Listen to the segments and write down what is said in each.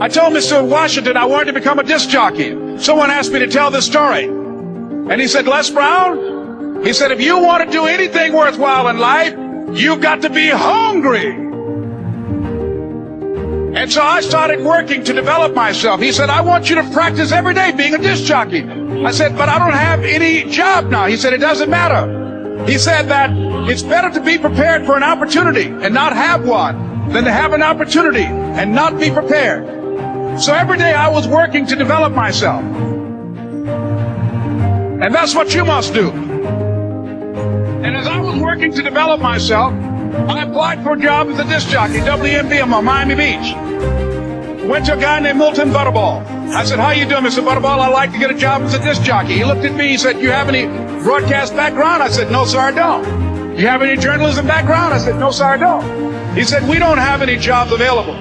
I told Mr. Washington I wanted to become a disc jockey. Someone asked me to tell this story. And he said, Les Brown, he said, if you want to do anything worthwhile in life, you've got to be hungry. And so I started working to develop myself. He said, I want you to practice every day being a disc jockey. I said, but I don't have any job now. He said, it doesn't matter. He said that it's better to be prepared for an opportunity and not have one than to have an opportunity and not be prepared. So every day I was working to develop myself. And that's what you must do. And as I was working to develop myself, I applied for a job as a disc jockey, WMBM on Miami Beach. Went to a guy named Milton Butterball. I said, how you doing, Mr. Butterball? I'd like to get a job as a disc jockey. He looked at me, he said, you have any broadcast background? I said, no, sir, I don't. You have any journalism background? I said, no, sir, I don't. He said, we don't have any jobs available.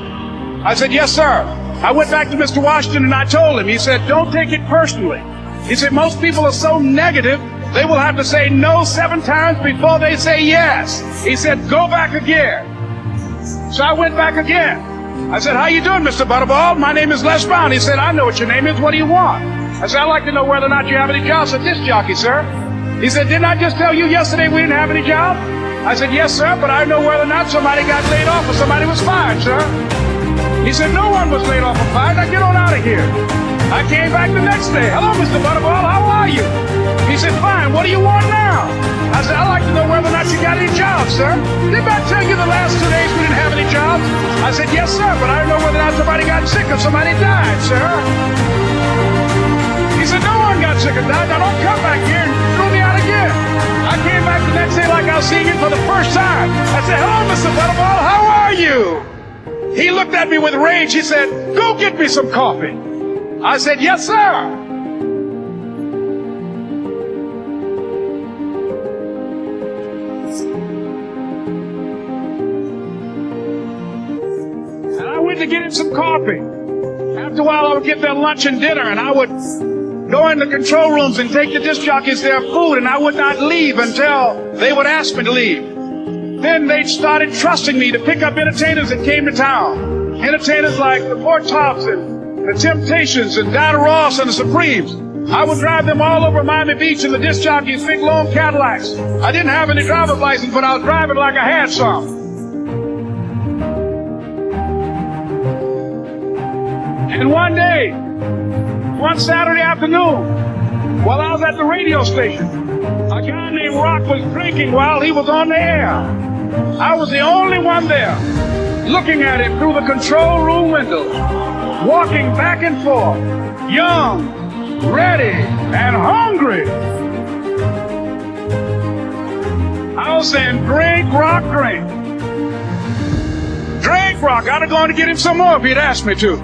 I said, yes, sir. I went back to Mr. Washington and I told him, he said, don't take it personally. He said, most people are so negative, they will have to say no 7 times before they say yes. He said, go back again. So I went back again. I said, how you doing, Mr. Butterball? My name is Les Brown. He said, I know what your name is. What do you want? I said, I'd like to know whether or not you have any jobs as a disc jockey, sir. He said, didn't I just tell you yesterday we didn't have any jobs? I said, yes, sir, but I know whether or not somebody got laid off or somebody was fired, sir. He said, no one was laid off or fired. Now get on out of here. I came back the next day. Hello, Mr. Butterball. How are you? He said, fine. What do you want now? I said, I'd like to know whether or not you got any jobs, sir. Didn't I tell you the last 2 days we didn't have any jobs? I said, yes, sir, but I don't know whether or not somebody got sick or somebody died, sir. He said, no one got sick or died. Now don't come back here and throw me out again. I came back the next day like I was seeing him for the first time. I said, hello, Mr. Butterball. How are you? He looked at me with rage. He said, go get me some coffee. I said, yes, sir. And I went to get him some coffee. After a while, I would get their lunch and dinner, and I would go in the control rooms and take the disc jockeys their food, and I would not leave until they would ask me to leave. Then they started trusting me to pick up entertainers that came to town. Entertainers like the Four Tops and the Temptations and Diana Ross and the Supremes. I would drive them all over Miami Beach in the disc jockeys' big long Cadillacs. I didn't have any driver's license, but I was driving like I had some. And one day, one Saturday afternoon, while I was at the radio station, a guy named Rock was drinking while he was on the air. I was the only one there, looking at him through the control room windows, walking back and forth, young, ready, and hungry. I was saying, drink, Rock, drink. Drink, Rock. I'd have gone to get him some more if he'd asked me to.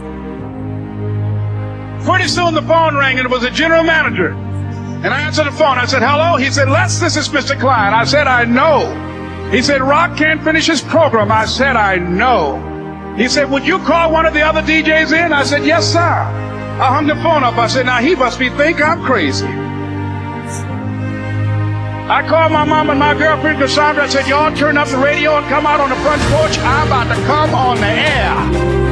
Pretty soon the phone rang and it was the general manager. And I answered the phone. I said, hello? He said, Les, this is Mr. Klein. I said, I know. He said, Rock can't finish his program. I said, I know. He said, would you call one of the other DJs in? I said, yes, sir. I hung the phone up. I said, now he must think I'm crazy. I called my mom and my girlfriend, Cassandra. I said, y'all turn up the radio and come out on the front porch. I'm about to come on the air.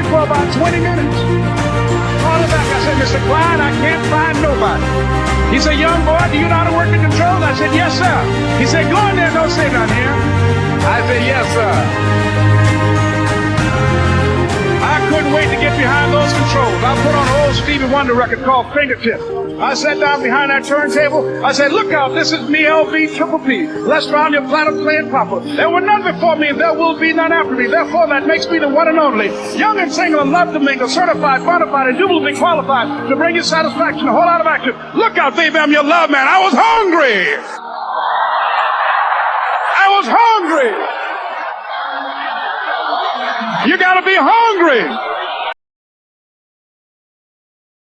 For about 20 minutes. I called him back. I said, Mr. Klein, I can't find nobody. He said, young boy, do you know how to work the controls? I said, yes, sir. He said, go in there, don't say nothing here. I said, yes, sir. I couldn't wait to get behind those controls. I put on an old Stevie Wonder record called Fingertips. I sat down behind that turntable. I said, look out, this is me, LB, Triple P. Les Brown, your platinum playing papa. There were none before me, and there will be none after me. Therefore, that makes me the one and only. Young and single and love to mingle, certified, bona fide, indubitably qualified to bring you satisfaction, a whole lot of action. Look out, baby, I'm your love man. I was hungry. I was hungry. You gotta be hungry.